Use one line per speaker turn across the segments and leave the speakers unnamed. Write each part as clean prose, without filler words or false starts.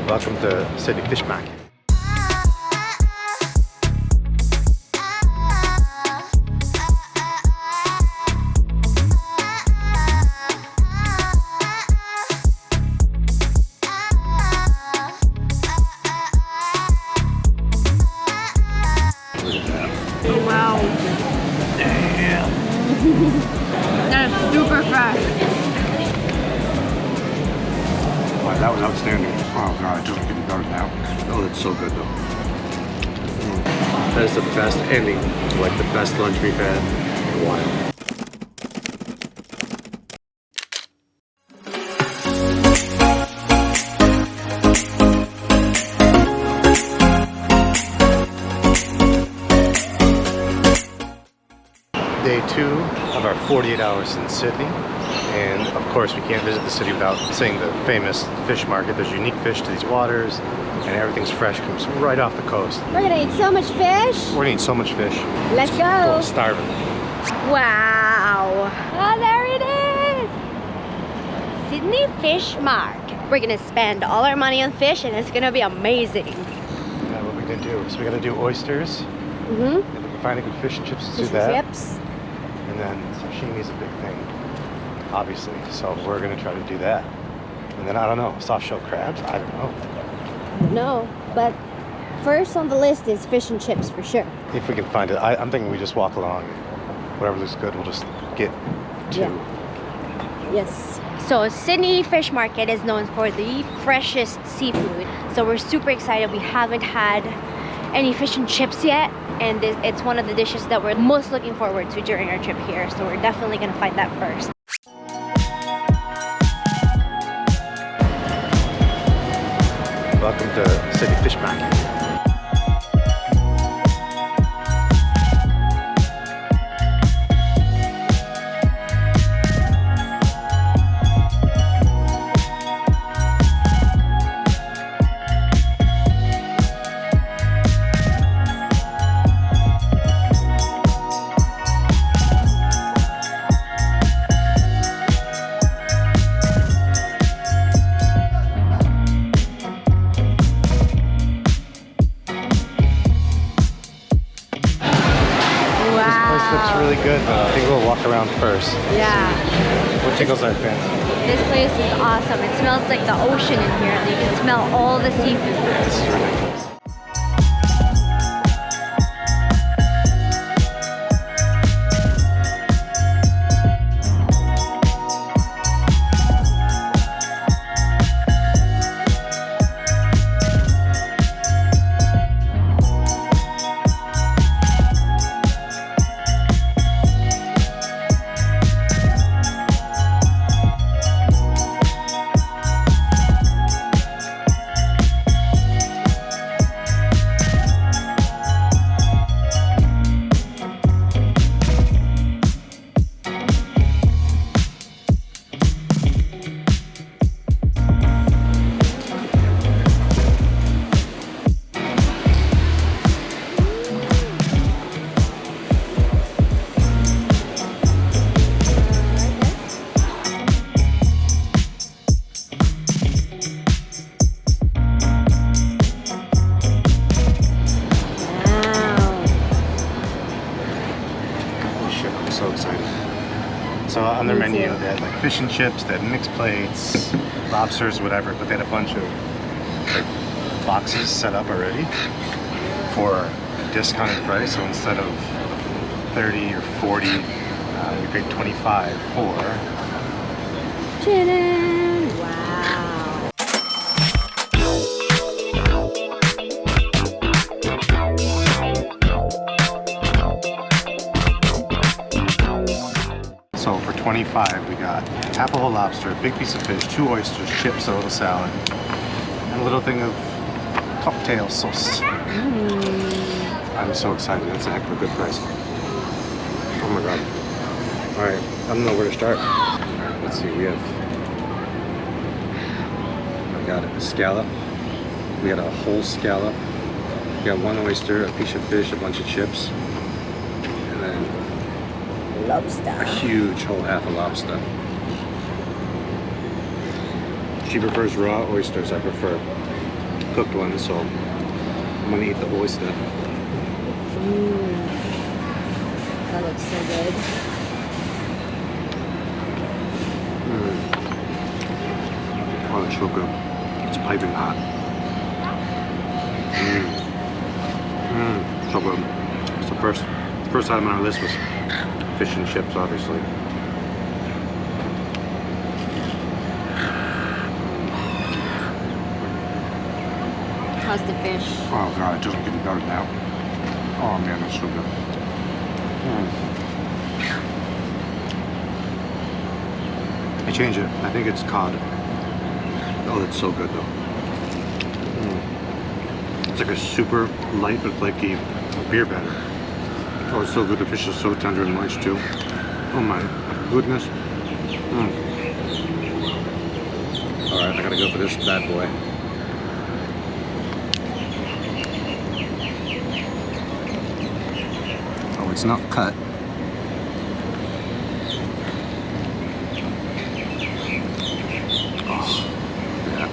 Welcome to Sydney Fish Market.
Oh wow.
Damn.
That is super fresh.
Wow, that was outstanding. Oh god, I just getting better now. Oh, it's so good though. That is the best ending to like the best lunch we've had in a while. Day 2 of our 48 hours in Sydney, and of course we can't visit the city without seeing the famous fish market. There's unique fish to these waters, and everything's fresh, comes right off the coast.
We're gonna eat so much fish.
We're gonna eat so much fish.
Let's go.
I'm starving.
Wow. Oh, there it is. Sydney Fish Market. We're gonna spend all our money on fish, and it's gonna be amazing.
Yeah, what we're gonna do. So we're gonna do oysters.
Mm-hmm.
If we can find a good fish and chips, let's do
Fish
that.
and chips.
And then sashimi is a big thing, obviously. So we're gonna try to do that. And then I don't know, soft shell crabs. I don't know.
No, but first on the list is fish and chips for sure.
If we can find it, I'm thinking we just walk along. Whatever looks good, we'll just get to.
Yeah. Yes. So Sydney Fish Market is known for the freshest seafood. So we're super excited. We haven't had any fish and chips yet, and it's one of the dishes that we're most looking forward to during our trip here. So we're definitely gonna find that first.
Welcome to Sydney Fish Market. Looks really good, but I think we'll walk around first.
Yeah.
What tickles our fancy?
This place is awesome. It smells like the ocean in here. You can smell all the seafood.
This is ridiculous. So excited. So on their menu, they had like fish and chips, they had mixed plates, lobsters, whatever, but they had a bunch of like boxes set up already for a discounted price. So instead of 30 or 40, we paid 25 for.
Chillin'. Wow.
So for 25, we got half a whole lobster, a big piece of fish, 2 oysters, chips, a little salad, and a little thing of cocktail sauce. I'm so excited. That's a heck of a good price. Oh my god. Alright, I don't know where to start. Alright, let's see. We got a scallop. We got a whole scallop. We got 1 oyster, a piece of fish, a bunch of chips, and then
Lobster.
a huge whole half of lobster. She prefers raw oysters, I prefer cooked one, so I'm gonna eat the oyster.
Ooh, that looks so good.
Oh, it's so good. It's piping hot. So good. So first item on our list was fish and chips, obviously.
How's the fish?
Oh god, it doesn't get any better now. Oh man, that's so good. I change it. I think it's cod. Oh, it's so good though. It's like a super light but flaky beer batter. Oh, it's so good. The fish is so tender and moist too. Oh my goodness. Alright, I gotta go for this bad boy. Oh, it's not cut. Oh, yeah.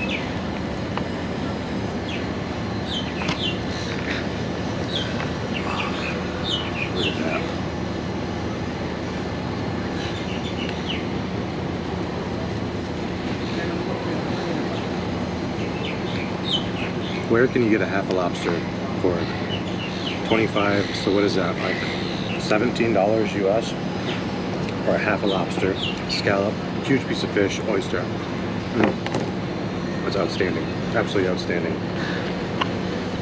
Look at that. Where can you get a half a lobster for 25? So what is that, like $17 US? For a half a lobster, scallop, huge piece of fish, oyster. That's outstanding. Absolutely outstanding.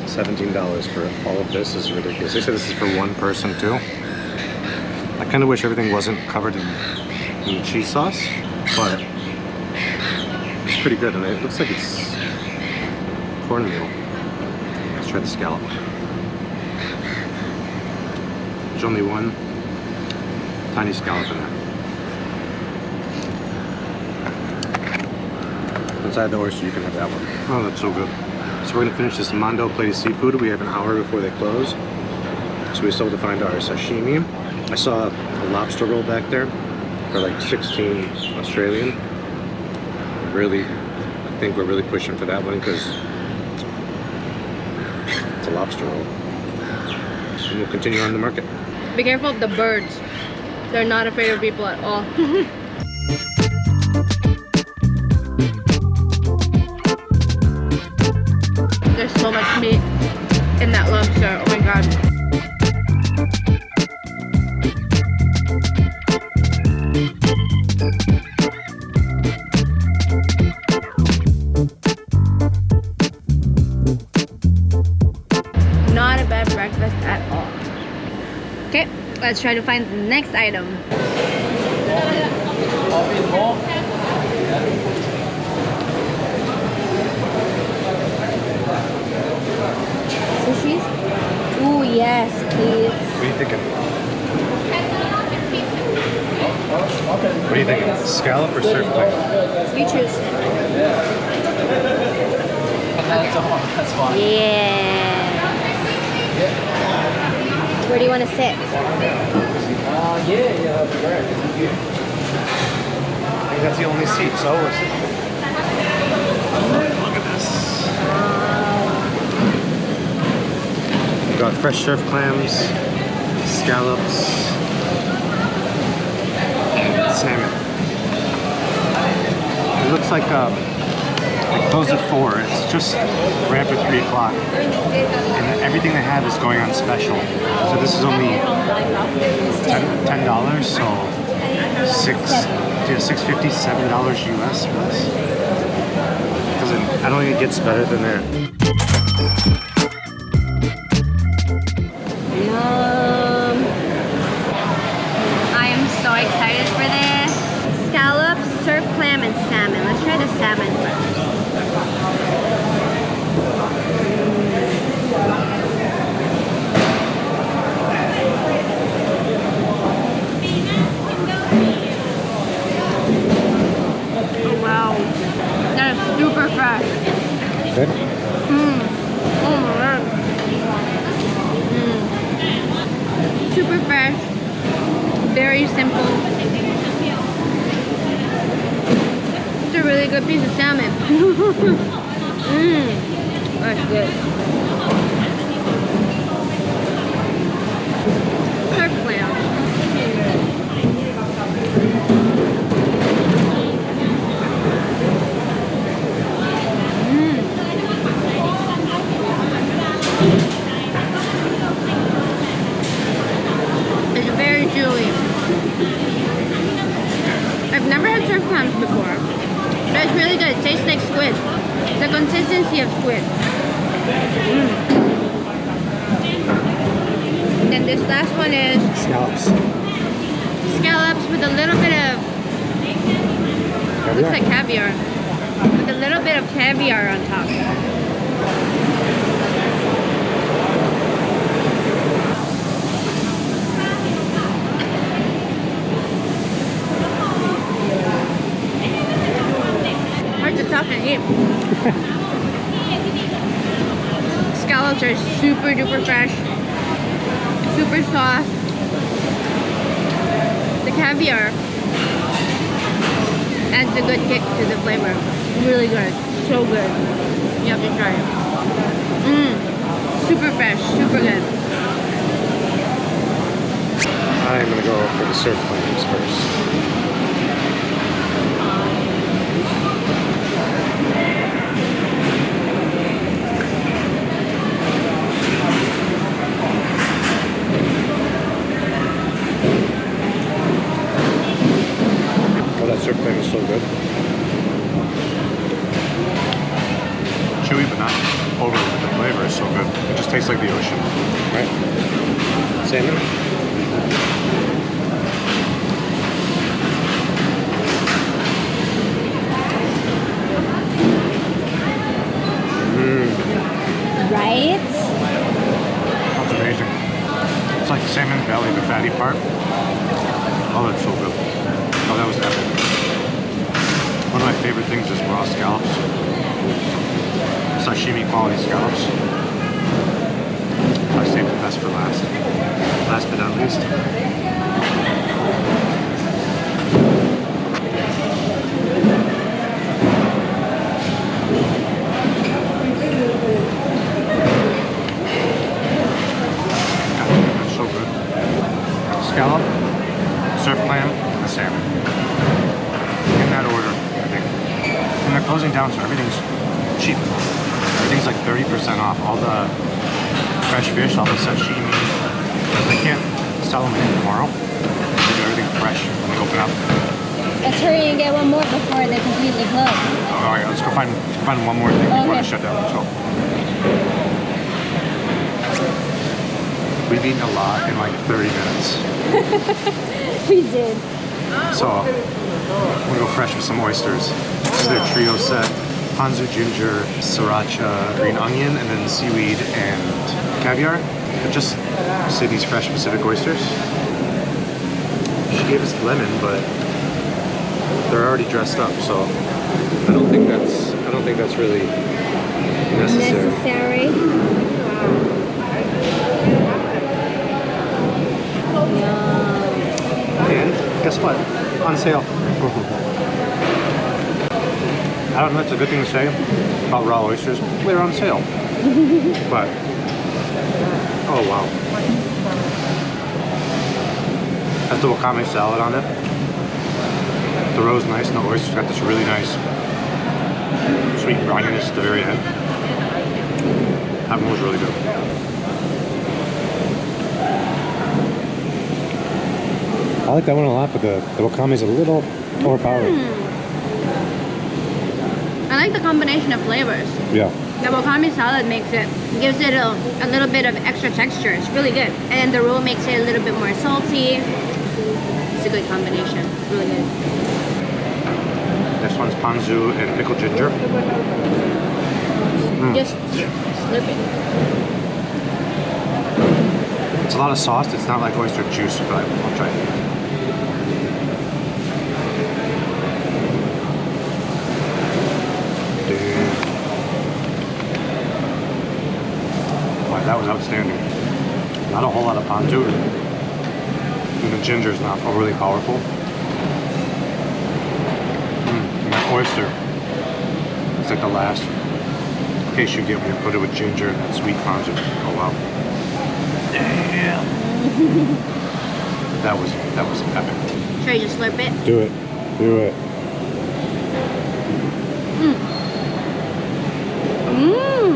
$17 for all of this is ridiculous. They said this is for one person too. I kind of wish everything wasn't covered in cheese sauce, but it's pretty good. And it looks like it's cornmeal. Let's try the scallop. There's only one tiny scallop in there. Inside the oyster, you can have that one. Oh, that's so good. So we're gonna finish this Mondo plate of seafood. We have an hour before they close. So we still have to find our sashimi. I saw a lobster roll back there for like 16 Australian. Really, I think we're really pushing for that one because it's a lobster roll. And we'll continue on the market.
Be careful of the birds. They're not afraid of people at all. There's so much meat in that lobster. Oh my god. Not a bad breakfast at all. Okay, let's try to find the next item. Sushis? Ooh, yes, please.
What are you thinking? What are you thinking? Scallop or surf plate?
You choose.
That's fine.
Yeah. Where do you want to sit?
Yeah, that'd be great. Thank you.
I think that's the only seat, so we're sitting. Look at this. We've got fresh surf clams, scallops, and salmon. It looks like it closed at 4. It's just right after 3 o'clock. And everything they have is going on special. So this is only $10, so $6.50, $7 US for this. I don't think it gets better than that.
Yum. I am so excited for this. Scallops, surf clam, and salmon. Let's try the salmon first. Oh wow. That is super fresh.
Good?
Oh my god. Super fresh. Very simple. It's a really good piece of salmon. That's good. Surf clams. It's very chewy. I've never had surf clams before, but it's really good. It tastes like squid. The consistency of squid. Then this last one is
Scallops.
scallops with a little bit of, looks like caviar, with a little bit of caviar on top. Hard to talk and eat. Scallops are super duper fresh, super soft. The caviar adds a good kick to the flavor. Really good, so good. You have to try it. Super fresh, super good.
I'm gonna go for the surf clams first. Oh, that surf clam is so good. Chewy, but not overly. The flavor is so good. It just tastes like the ocean, right? Salmon.
Right?
That's amazing. It's like salmon belly, the fatty part. Oh, that's so good. Oh, that was epic. One of my favorite things is raw scallops. Sashimi quality scallops. I saved the best for last. Last but not least. That's so good. Scallop, surf clam, and salmon. In that order, I think. And they're closing down, so everything's cheap. Everything's like 30% off. All the fresh fish, all the sashimi. They can't sell them again tomorrow. They do everything fresh when they open up.
Let's hurry and get one more before they completely close.
Alright, let's go find one more thing before they shut down. Let's go. We've eaten a lot in like 30 minutes.
We did.
So, I'm gonna go fresh with some oysters. This is their trio set. Ponzu ginger, sriracha, green onion, and then seaweed and caviar. They're just Sydney's fresh Pacific oysters. She gave us lemon, but they're already dressed up, so I don't think that's really necessary. And guess what? On sale. I don't know, it's a good thing to say about raw oysters. They're on sale. But, oh wow. Has the wakame salad on it. The roe's nice, and the oyster's got this really nice sweet brininess at the very end. That one was really good. I like that one a lot, but the wakame's a little overpowering.
I like the combination of flavors.
Yeah.
The wakame salad gives it a little bit of extra texture. It's really good. And the roe makes it a little bit more salty. It's a good combination. It's really good.
Next one's ponzu and pickled ginger.
Just slurp it.
It's a lot of sauce. It's not like oyster juice, but I'll try it. Wow, that was outstanding. Not a whole lot of ponzu. And the ginger is not overly powerful. And that oyster, it's like the last taste you get when you put it with ginger and that sweet ponzu. Oh wow. Damn. That was epic.
Should I just slurp it?
Do it. Do it.
Mmm.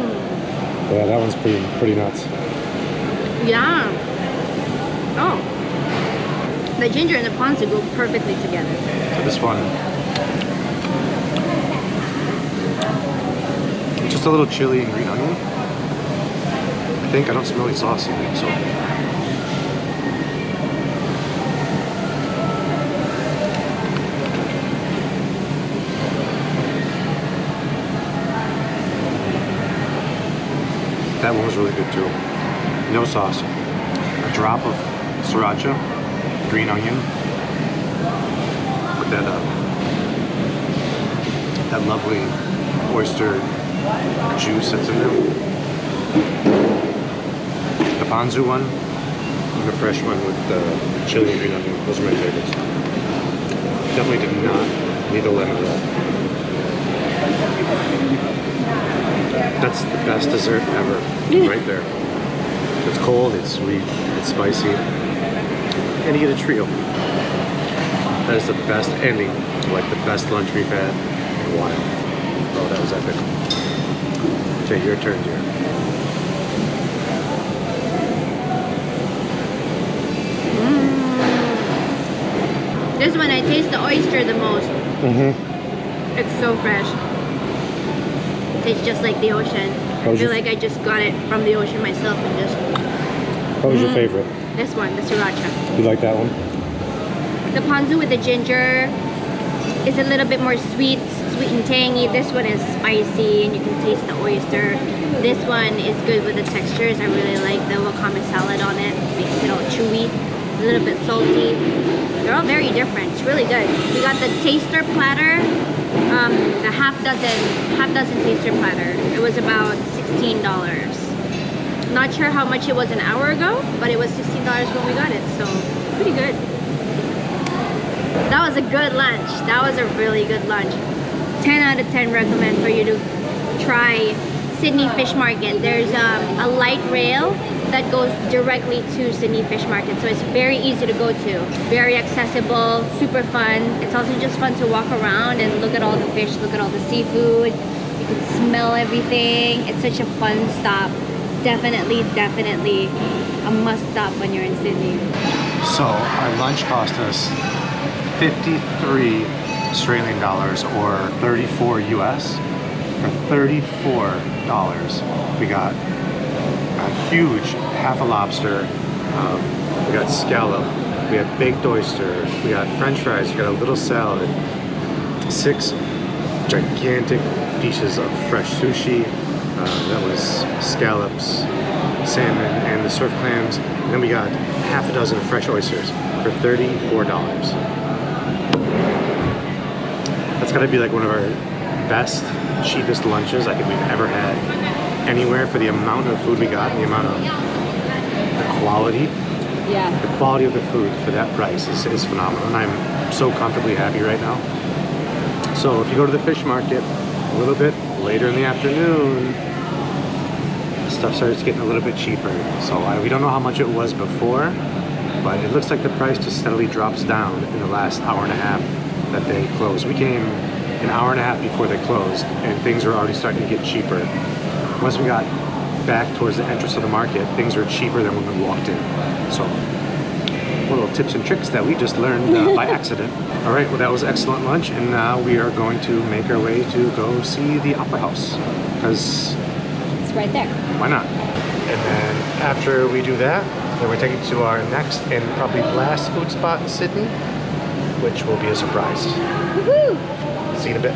Yeah, that one's pretty nuts.
Yeah. Oh. The ginger and the ponzu go perfectly together.
So this one, just a little chili and green onion. I think I don't smell any sauce in it, so. That one was really good too. No sauce. A drop of sriracha, green onion, with that lovely oyster juice that's in there. The ponzu one and the fresh one with the chili and green onion. Those are my favorites. Definitely did not need the lemon roll. That's the best dessert ever, right there. It's cold, it's sweet, it's spicy, and you get a trio. That is the best ending to like the best lunch we've had in a while. Oh, that was epic. Okay, your turn, dear.
This one, I taste the oyster the most. It's so fresh. It tastes just like the ocean. I feel like I just got it from the ocean myself and just...
What was your favorite?
This one, the sriracha.
You like that one?
The ponzu with the ginger is a little bit more sweet and tangy. This one is spicy and you can taste the oyster. This one is good with the textures. I really like the wakame salad on it. Makes it all chewy, a little bit salty. They're all very different. It's really good. We got the taster platter, the half dozen taster platter. It was about $16. Not sure how much it was an hour ago, but it was $16 when we got it, so pretty good. That was a good lunch. That was a really good lunch. 10 out of 10 recommend for you to try Sydney Fish Market. There's a light rail that goes directly to Sydney Fish Market, so it's very easy to go to. Very accessible, super fun. It's also just fun to walk around and look at all the fish, look at all the seafood. You can smell everything. It's such a fun stop. Definitely a must stop when you're in Sydney.
So our lunch cost us 53 Australian dollars or 34 US. For $34, we got a huge half a lobster, we got scallop, we had baked oyster, we got french fries, we got a little salad, 6 gigantic pieces of fresh sushi, that was scallops, salmon, and the surf clams, and then we got half a dozen fresh oysters for $34. That's gotta be like one of our best, cheapest lunches I think we've ever had anywhere for the amount of food we got and the amount of the quality.
Yeah.
The quality of the food for that price is phenomenal, and I'm so comfortably happy right now. So if you go to the fish market a little bit later in the afternoon, stuff starts getting a little bit cheaper. So we don't know how much it was before, but it looks like the price just steadily drops down in the last hour and a half that they closed. We came an hour and a half before they closed, and things were already starting to get cheaper. Once we got back towards the entrance of the market, things were cheaper than when we walked in. So, little tips and tricks that we just learned by accident. All right, well that was excellent lunch, and now we are going to make our way to go see the Opera House, because
it's right there.
Why not? And then after we do that, then we're taking to our next and probably last food spot in Sydney, which will be a surprise.
Woohoo!
See you in a bit.